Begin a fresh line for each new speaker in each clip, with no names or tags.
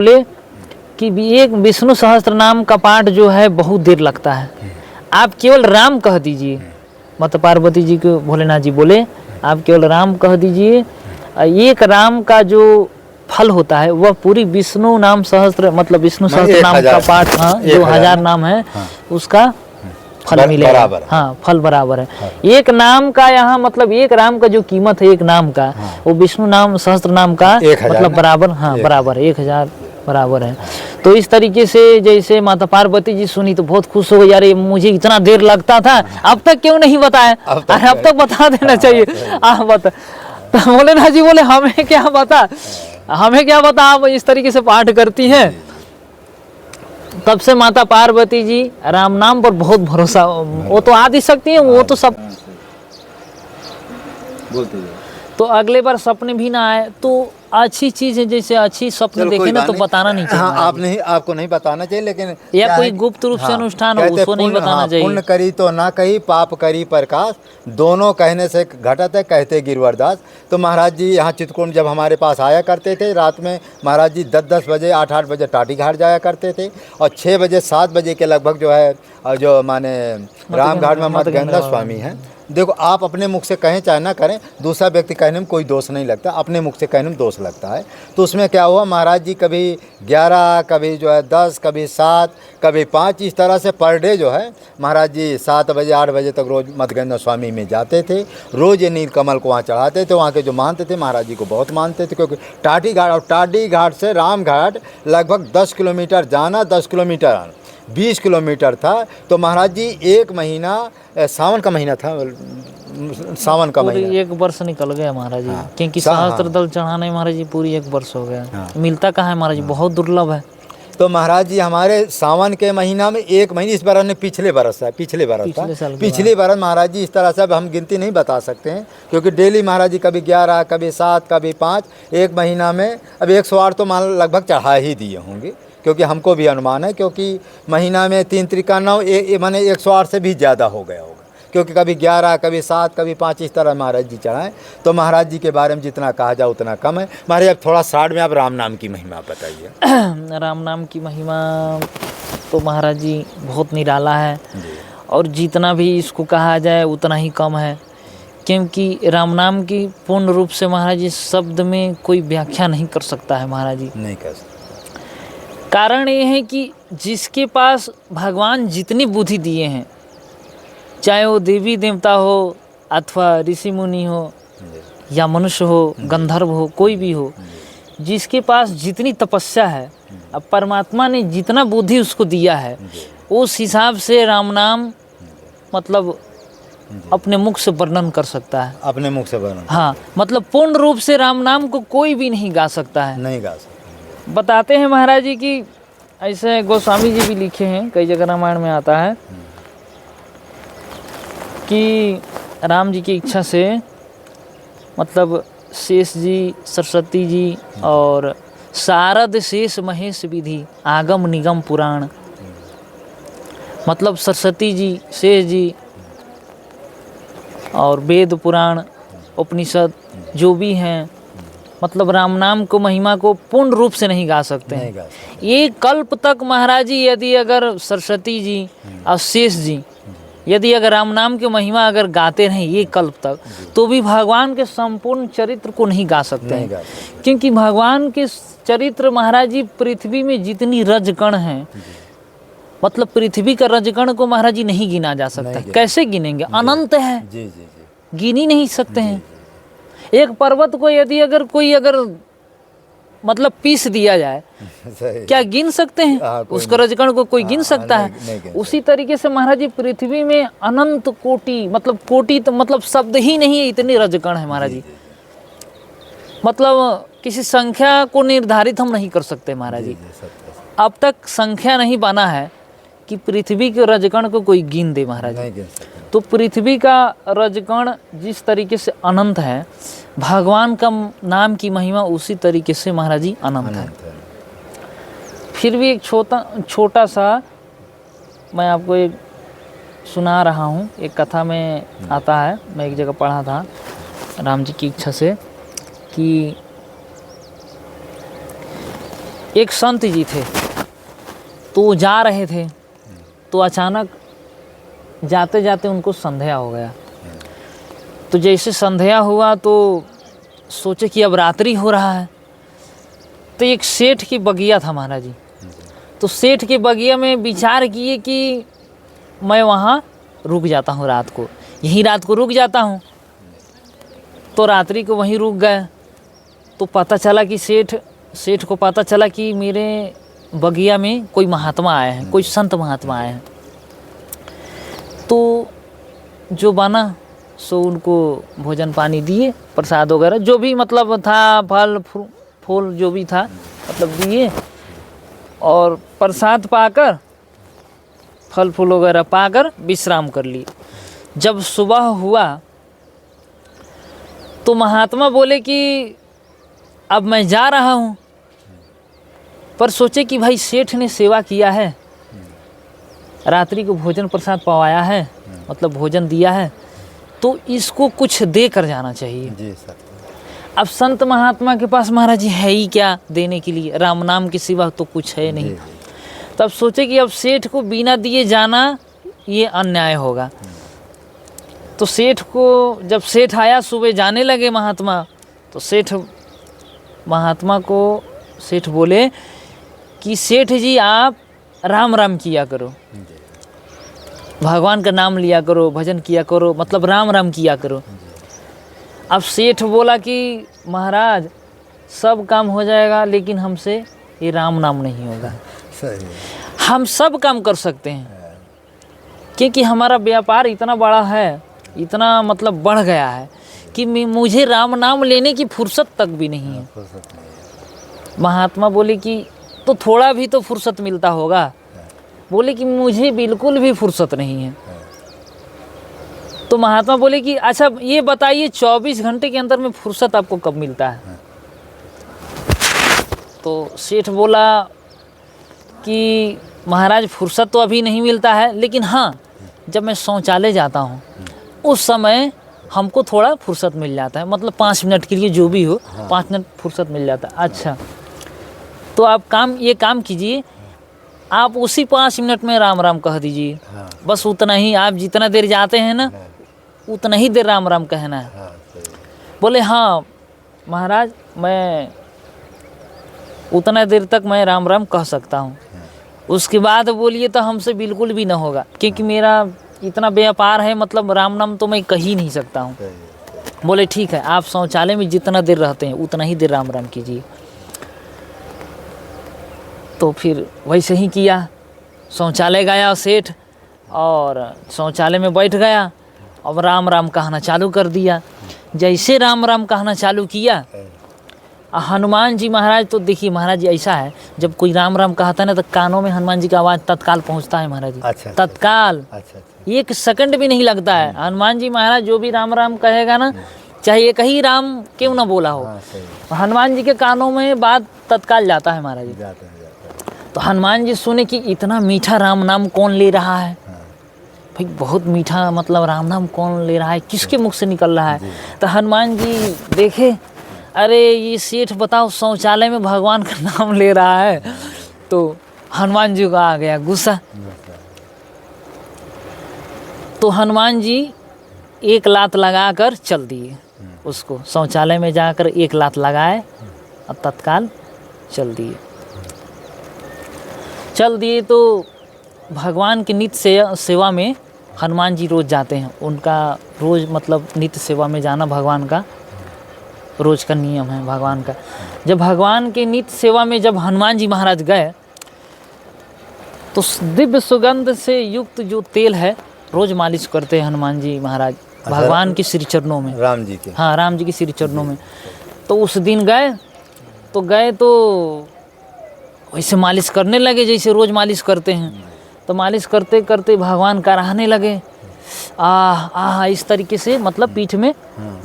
बोले कि एक विष्णु सहस्त्र नाम का पाठ जो है बहुत देर लगता है, आप केवल राम कह दीजिए। माता पार्वती जी को भोलेनाथ जी बोले आप केवल राम कह दीजिए, एक राम का जो फल होता है वह पूरी विष्णु नाम सहस्त्र मतलब विष्णु सहस्त्र नाम का पाठ, हाँ, जो 1000 नाम है उसका फल मिलेगा। हाँ, फल बराबर है। एक नाम का यहाँ मतलब एक राम का जो कीमत है एक नाम का, वो विष्णु नाम सहस्त्र नाम का मतलब बराबर, हाँ बराबर है, 1000 बराबर है। तो इस तरीके से जैसे माता पार्वती जी सुनी तो बहुत खुश हो गई, यार मुझे इतना देर लगता था, अब तक क्यों नहीं बताया, अरे अब तक बता देना चाहिए, आप बता। तो भोलेनाथ जी बोले हमें क्या बता, हमें क्या बता, आप इस तरीके से पाठ करती हैं। तब से माता पार्वती जी राम नाम पर बहुत भरोसा, वो तो आदि शक्ति है, वो तो सब बोलते। तो अगले बार सपने भी ना आए तो अच्छी चीज है, जैसे अच्छी स्वप्न देखे ना तो बताना नहीं चाहिए।
हाँ, आपको नहीं बताना चाहिए, लेकिन
या कोई गुप्त रूप से अनुष्ठान हो उसको नहीं बताना चाहिए।
पुण्य करी तो ना कही, पाप करी प्रकाश, दोनों कहने से घटत है, कहते गिरवर दास। तो महाराज जी यहाँ चित्रकूट जब हमारे पास आया करते थे रात में, महाराज जी 10-10 बजे 8-8 बजे टाटी घाट जाया करते थे, और 6 बजे 7 बजे के लगभग जो है जो माने रामघाट में मतगंधा स्वामी हैं। देखो, आप अपने मुख से कहें चाहे ना करें, दूसरा व्यक्ति कहने में कोई दोष नहीं लगता, अपने मुख से कहने में दोष लगता है। तो उसमें क्या हुआ, महाराज जी कभी 11, कभी जो है 10, कभी 7, कभी 5, इस तरह से पर डे जो है महाराज जी 7 बजे 8 बजे तक रोज़ मतगंधा स्वामी में जाते थे। रोज़ ये नीलकमल को वहाँ चढ़ाते थे। वहाँ के जो मानते थे महाराज जी को बहुत मानते थे, क्योंकि टाटी घाट, और टाटी घाट से रामघाट लगभग 10 किलोमीटर जाना, 10 किलोमीटर आना, 20 किलोमीटर था। तो महाराज जी एक महीना, सावन का महीना था, सावन का महीना,
1 वर्ष निकल गया महाराज जी। हाँ, क्योंकि सहस्त्र दल चढ़ाने महाराज जी पूरी 1 वर्ष हो गया। हाँ, मिलता कहाँ है महाराज जी, बहुत दुर्लभ है।
तो महाराज जी हमारे सावन के महीना में 1 महीने, इस बार ने पिछले बरस था, पिछले बरस महाराज जी इस तरह से अब हम गिनती नहीं बता सकते हैं, क्योंकि डेली महाराज जी कभी 11, कभी 7, कभी 5, एक महीना में अब 108 तो मान लगभग चढ़ा ही दिए होंगे, क्योंकि हमको भी अनुमान है, क्योंकि महीना में 3 त्रिका 9 माने 108 से भी ज़्यादा हो गया होगा, क्योंकि कभी 11, कभी 7, कभी 5 इस तरह महाराज जी चढ़ाएँ। तो महाराज जी के बारे में जितना कहा जाए उतना कम है। महाराज अब थोड़ा शार्ट में आप राम नाम की महिमा बताइए।
राम नाम की महिमा तो महाराज जी बहुत निराला है, और जितना भी इसको कहा जाए उतना ही कम है, क्योंकि राम नाम की पूर्ण रूप से महाराज जी शब्द में कोई व्याख्या नहीं कर सकता है महाराज जी,
नहीं कर सकता।
कारण ये है कि जिसके पास भगवान जितनी बुद्धि दिए हैं, चाहे वो देवी देवता हो अथवा ऋषि मुनि हो या मनुष्य हो, गंधर्व हो, कोई भी हो, जिसके पास जितनी तपस्या है, अब परमात्मा ने जितना बुद्धि उसको दिया है, उस हिसाब से राम नाम मतलब अपने मुख से वर्णन कर सकता है,
अपने मुख से वर्णन।
हाँ, मतलब पूर्ण रूप से राम नाम को कोई भी नहीं गा सकता है,
नहीं गा सकता।
बताते हैं महाराज जी कि ऐसे गोस्वामी जी भी लिखे हैं, कई जगह रामायण में आता है कि राम जी की इच्छा से मतलब शेष जी, सरस्वती जी और शारद शेष महेश विधि आगम निगम पुराण, मतलब सरस्वती जी, शेष जी और वेद पुराण उपनिषद जो भी हैं, मतलब राम नाम को महिमा को पूर्ण रूप से नहीं गा सकते हैं। ये कल्प तक महाराज जी यदि अगर सरस्वती जी और शेष जी यदि अगर राम नाम की महिमा अगर गाते रहें ये कल्प तक, तो भी भगवान के संपूर्ण चरित्र को नहीं गा सकते हैं, क्योंकि भगवान के चरित्र महाराज जी पृथ्वी में जितनी रजगण हैं, मतलब पृथ्वी का रजगण को महाराज जी नहीं गिना जा सकता। कैसे गिनेंगे, अनंत है, गिन ही नहीं सकते हैं। एक पर्वत को यदि अगर कोई अगर मतलब पीस दिया जाए क्या गिन सकते हैं? उसको रजगण को कोई गिन सकता है? उसी तरीके से महाराज जी पृथ्वी में अनंत कोटि, मतलब कोटि तो मतलब शब्द ही नहीं है, इतने रजगण है महाराज जी, मतलब किसी संख्या को निर्धारित हम नहीं कर सकते महाराज जी। अब तक संख्या नहीं बना है कि पृथ्वी के रजगण को कोई गिन दे महाराज जी। तो पृथ्वी का रजगण जिस तरीके से अनंत है, भगवान का नाम की महिमा उसी तरीके से महाराज जी अनंत है। फिर भी एक छोटा सा मैं आपको एक सुना रहा हूँ। एक कथा में आता है, मैं एक जगह पढ़ा था राम जी की इच्छा से कि एक संत जी थे, तो वो जा रहे थे, तो अचानक जाते जाते उनको संध्या हो गया। तो जैसे संध्या हुआ तो सोचे कि अब रात्रि हो रहा है, तो एक सेठ की बगिया था महाराज जी। तो सेठ के बगिया में विचार किए कि मैं वहाँ रुक जाता हूँ रात को, यहीं रात को रुक जाता हूँ। तो रात्रि को वहीं रुक गए। तो पता चला कि सेठ को पता चला कि मेरे बगिया में कोई महात्मा आए हैं, कोई संत महात्मा आए हैं। तो जो बना सो उनको भोजन पानी दिए, प्रसाद वगैरह जो भी मतलब था, फल फूल जो भी था मतलब दिए, और प्रसाद पाकर फल फूल वगैरह पाकर विश्राम कर लिए। जब सुबह हुआ तो महात्मा बोले कि अब मैं जा रहा हूँ, पर सोचे कि भाई सेठ ने सेवा किया है, रात्रि को भोजन प्रसाद पवाया है, मतलब भोजन दिया है, तो इसको कुछ दे कर जाना चाहिए।
जी सर।
अब संत महात्मा के पास महाराज जी है ही क्या देने के लिए, राम नाम के सिवा तो कुछ है नहीं। तब सोचे कि अब सेठ को बिना दिए जाना ये अन्याय होगा। तो सेठ को, जब सेठ आया सुबह जाने लगे महात्मा, तो महात्मा को सेठ बोले कि सेठ जी आप राम राम किया करो, भगवान का नाम लिया करो, भजन किया करो, मतलब राम राम किया करो। अब सेठ बोला कि महाराज सब काम हो जाएगा, लेकिन हमसे ये राम नाम नहीं होगा।
सही।
हम सब काम कर सकते हैं, क्योंकि हमारा व्यापार इतना बड़ा है, इतना मतलब बढ़ गया है कि मुझे राम नाम लेने की फुर्सत तक भी नहीं है। महात्मा बोले कि तो थोड़ा भी तो फुर्सत मिलता होगा। बोले कि मुझे बिल्कुल भी फुर्सत नहीं है। तो महात्मा बोले कि अच्छा ये बताइए 24 घंटे के अंदर में फुर्सत आपको कब मिलता है? तो सेठ बोला कि महाराज फुर्सत तो अभी नहीं मिलता है, लेकिन हाँ जब मैं शौचालय जाता हूँ उस समय हमको थोड़ा फुर्सत मिल जाता है, मतलब 5 मिनट के लिए जो भी हो, 5 मिनट फुर्सत मिल जाता है। अच्छा तो आप ये काम कीजिए, आप उसी 5 मिनट में राम राम कह दीजिए। बस उतना ही, आप जितना देर जाते हैं ना उतना ही देर राम राम कहना है। बोले हाँ महाराज मैं उतना देर तक मैं राम राम कह सकता हूँ, उसके बाद बोलिए तो हमसे बिल्कुल भी ना होगा, क्योंकि मेरा इतना व्यापार है, मतलब राम नाम तो मैं कह ही नहीं सकता हूँ। बोले ठीक है, आप शौचालय में जितना देर रहते हैं उतना ही देर राम राम कीजिए। तो फिर वैसे ही किया, शौचालय गया सेठ और शौचालय में बैठ गया, अब राम राम कहना चालू कर दिया। जैसे राम राम कहना चालू किया, हनुमान जी महाराज, तो देखिए महाराज जी ऐसा है, जब कोई राम राम कहता है ना तो कानों में हनुमान जी का आवाज़ तत्काल पहुंचता है महाराज जी।
अच्छा,
तत्काल।
अच्छा।
1 सेकंड भी नहीं लगता है। हनुमान जी महाराज जो भी राम राम कहेगा ना, चाहे एक ही राम क्यों ना बोला हो, हनुमान जी के कानों में बात तत्काल जाता है महाराज जी। तो हनुमान जी सुने कि इतना मीठा राम नाम कौन ले रहा है, भाई बहुत मीठा मतलब राम नाम कौन ले रहा है, किसके मुख से निकल रहा है। तो हनुमान जी देखे, अरे ये सेठ बताओ शौचालय में भगवान का नाम ले रहा है। तो हनुमान जी को आ गया गुस्सा। तो हनुमान जी 1 लात लगा कर चल दिए, उसको शौचालय में जाकर 1 लात लगाए और तत्काल चल दिए। तो भगवान की नित्य सेवा में हनुमान जी रोज़ जाते हैं, उनका रोज़ मतलब नित्य सेवा में जाना भगवान का रोज़ का नियम है भगवान का। जब भगवान के नित्य सेवा में जब हनुमान जी महाराज गए तो दिव्य सुगंध से युक्त जो तेल है रोज़ मालिश करते हैं हनुमान जी महाराज भगवान के श्री चरणों में,
राम जी के,
हाँ राम जी के श्री चरणों में। तो उस दिन गए तो वैसे मालिश करने लगे जैसे रोज़ मालिश करते हैं। तो मालिश करते करते भगवान कराहने लगे, इस तरीके से, मतलब पीठ में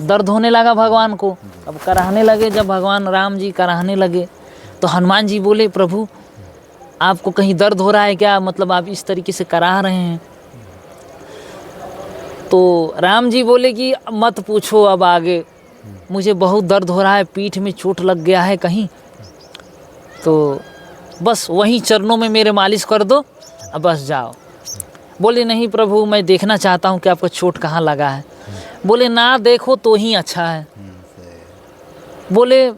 दर्द होने लगा भगवान को। अब कराहने लगे, जब भगवान राम जी कराहने लगे तो हनुमान जी बोले, प्रभु आपको कहीं दर्द हो रहा है क्या, मतलब आप इस तरीके से कराह रहे हैं। तो राम जी बोले कि मत पूछो अब आगे, मुझे बहुत दर्द हो रहा है, पीठ में चोट लग गया है कहीं। तो बस वहीं चरणों में मेरे मालिश कर दो, अब बस जाओ। बोले नहीं प्रभु, मैं देखना चाहता हूँ कि आपका चोट कहाँ लगा है। बोले ना देखो तो ही अच्छा है। बोले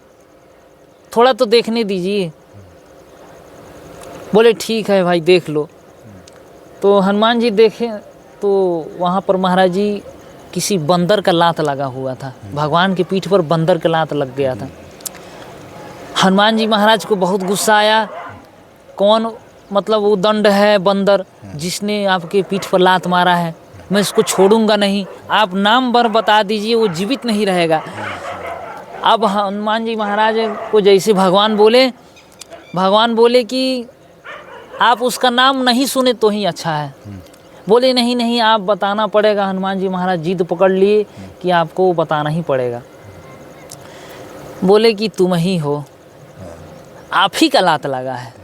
थोड़ा तो देखने दीजिए। बोले ठीक है भाई, देख लो। तो हनुमान जी देखे तो वहाँ पर महाराज जी किसी बंदर का लात लगा हुआ था। भगवान की पीठ पर बंदर का लात लग गया था। हनुमान जी महाराज को बहुत गुस्सा आया। कौन, मतलब वो दंड है बंदर जिसने आपके पीठ पर लात मारा है, मैं इसको छोड़ूंगा नहीं। आप नाम भर बता दीजिए, वो जीवित नहीं रहेगा। अब हनुमान जी महाराज को जैसे भगवान बोले कि आप उसका नाम नहीं सुने तो ही अच्छा है। बोले नहीं नहीं, आप बताना पड़ेगा। हनुमान जी महाराज जिद पकड़ लिए कि आपको बताना ही पड़ेगा। बोले कि तुम ही हो, आप ही का लात लगा है।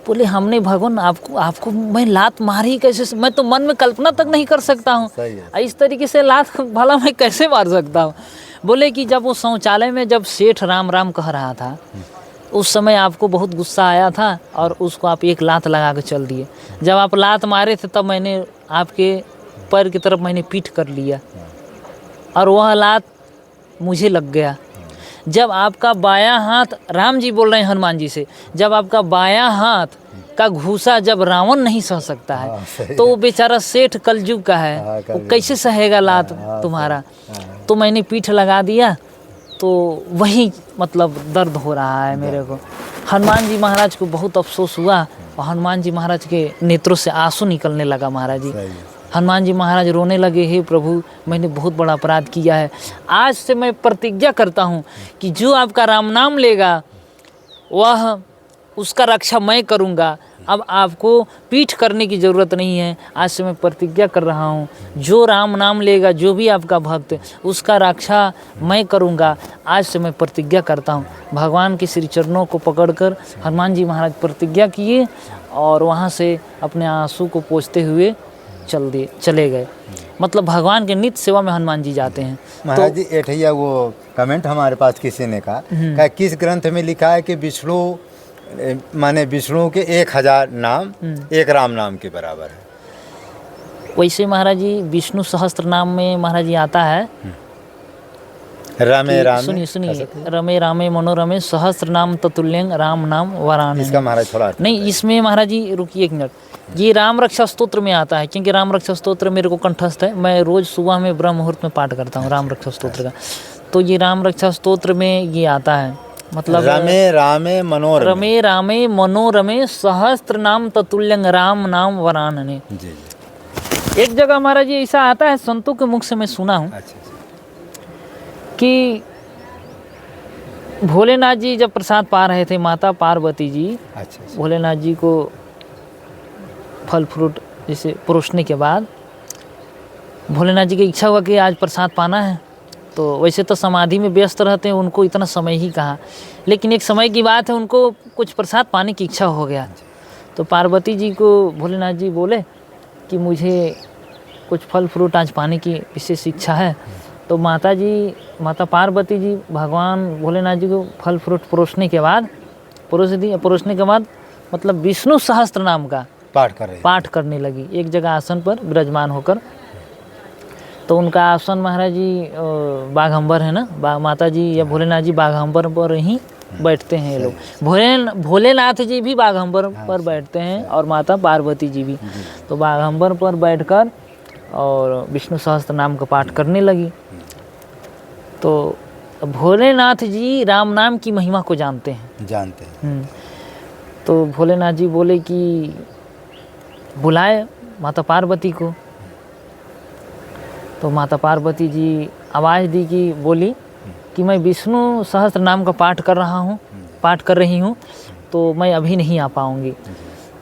बोले हमने भगवान आपको मैं लात मारी कैसे, मैं तो मन में कल्पना तक नहीं कर सकता हूँ। इस तरीके से लात भला मैं कैसे मार सकता हूँ। बोले कि जब वो शौचालय में जब सेठ राम राम कह रहा था, उस समय आपको बहुत गुस्सा आया था और उसको आप एक लात लगा के चल दिए। जब आप लात मारे थे तब मैंने आपके पैर की तरफ मैंने पीठ कर लिया और वह लात मुझे लग गया। जब आपका बायां हाथ, राम जी बोल रहे हैं हनुमान जी से, जब आपका बायां हाथ का घूसा जब रावण नहीं सह सकता है तो वो बेचारा सेठ कलयुग का है, वो कैसे सहेगा लात तुम्हारा। तो मैंने पीठ लगा दिया, तो वही मतलब दर्द हो रहा है मेरे को। हनुमान जी महाराज को बहुत अफसोस हुआ और हनुमान जी महाराज के नेत्रों से आंसू निकलने लगा। महाराज जी, हनुमान जी महाराज रोने लगे, हे प्रभु मैंने बहुत बड़ा अपराध किया है। आज से मैं प्रतिज्ञा करता हूँ कि जो आपका राम नाम लेगा वह उसका रक्षा मैं करूँगा। अब आपको पीठ करने की ज़रूरत नहीं है। आज से मैं प्रतिज्ञा कर रहा हूँ, जो राम नाम लेगा, जो भी आपका भक्त, उसका रक्षा मैं करूँगा। आज से मैं प्रतिज्ञा करता हूँ। भगवान के श्री चरणों को पकड़कर हनुमान जी महाराज प्रतिज्ञा किए और वहाँ से अपने आंसू को पोंछते हुए चले गए। मतलब भगवान के नित्य सेवा में हनुमान जी जाते हैं।
महाराज जी एठैया वो कमेंट हमारे पास किसी ने कहा किस ग्रंथ में लिखा है कि विष्णु माने विष्णु के 1000 नाम एक राम नाम के बराबर है।
वैसे महाराज जी विष्णु सहस्त्र नाम में महाराज जी आता है,
रामे रामे,
सुनिए रमे रामे मनोरमे सहस्त्र नाम ततुल्यं राम नाम वरानने।
इसका महाराज थोड़ा
नहीं, इसमें महाराज जी रुकिए एक मिनट, ये राम रक्षा स्तोत्र में आता है, क्योंकि राम रक्षा स्तोत्र मेरे को कंठस्थ है। मैं रोज सुबह में ब्रह्म मुहूर्त में पाठ करता हूँ राम रक्षा स्तोत्र का। तो ये राम रक्षा स्तोत्र में ये आता है, मतलब
रमे रामे मनोरमे,
रमे रामे मनोरमे सहस्त्र नाम ततुल्यं राम नाम वरानने। एक जगह महाराज जी ऐसा आता है, संतों के मुख से मैं सुना हूँ कि भोलेनाथ जी जब प्रसाद पा रहे थे, माता पार्वती जी भोलेनाथ जी को फल फ्रूट जैसे परोसने के बाद भोलेनाथ जी की इच्छा हुआ कि आज प्रसाद पाना है। तो वैसे तो समाधि में व्यस्त रहते हैं, उनको इतना समय ही कहाँ, लेकिन एक समय की बात है उनको कुछ प्रसाद पाने की इच्छा हो गया। तो पार्वती जी को भोलेनाथ जी बोले कि मुझे कुछ फल फ्रूट आज पाने की विशेष इच्छा है। तो माता पार्वती जी भगवान भोलेनाथ जी को फल फ्रूट परोसने के बाद मतलब विष्णु सहस्त्र नाम का पाठ करने लगी, एक जगह आसन पर विराजमान होकर। तो उनका आसन महाराज जी बाघंबर है ना, माता जी या भोलेनाथ जी बाघंबर पर ही बैठते हैं ये लोग। भोलेनाथ जी भी बाघंबर पर बैठते हैं और माता पार्वती जी भी। तो बाघंबर पर बैठकर और विष्णु सहस्त्र नाम का पाठ करने लगी। तो भोलेनाथ जी राम नाम की महिमा को जानते हैं। तो भोलेनाथ जी बोले कि बुलाए माता पार्वती को। तो माता पार्वती जी आवाज़ दी कि बोली कि मैं विष्णु सहस्त्र नाम का पाठ कर रही हूँ, तो मैं अभी नहीं आ पाऊँगी।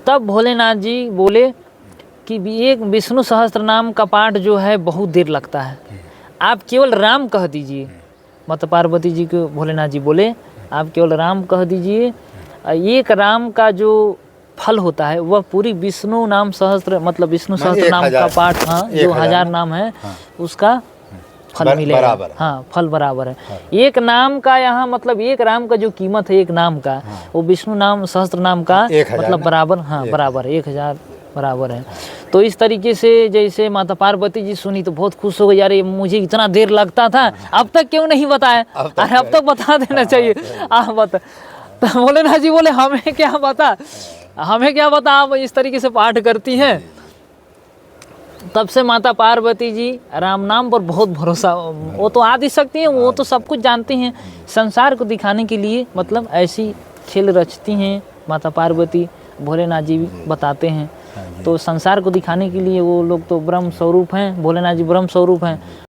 तब भोलेनाथ जी बोले कि एक विष्णु सहस्त्र नाम का पाठ जो है बहुत देर लगता है, आप केवल राम कह दीजिए। माता पार्वती जी को भोलेनाथ जी बोले आप केवल राम कह दीजिए, एक राम का जो फल होता है वह पूरी विष्णु नाम सहस्त्र मतलब विष्णु सहस्त्र नाम का पाठ, हाँ जो 1000 नाम है उसका फल मिलेगा।
बराबर है।
हाँ, फल बराबर है। एक नाम का यहाँ मतलब एक राम का जो कीमत है एक नाम का, वो विष्णु नाम सहस्त्र नाम का
1000
मतलब
ना?
बराबर, हाँ बराबर 1000 बराबर है। तो इस तरीके से जैसे माता पार्वती जी सुनी तो बहुत खुश हो गई, यार ये मुझे इतना देर लगता था, अब तक क्यों नहीं बताया, अरे अब तक बता देना चाहिए, आप बता। तो भोलेनाथ जी बोले हमें क्या बता, हमें क्या बता, आप इस तरीके से पाठ करती हैं। तब से माता पार्वती जी राम नाम पर बहुत भरोसा, वो तो आदि शक्ति है, वो तो सब कुछ जानती हैं। संसार को दिखाने के लिए मतलब ऐसी खेल रचती हैं माता पार्वती, भोलेनाथ जी भी बताते हैं। तो संसार को दिखाने के लिए वो लोग तो ब्रह्म स्वरूप हैं, भोलेनाथ जी ब्रह्म स्वरूप हैं।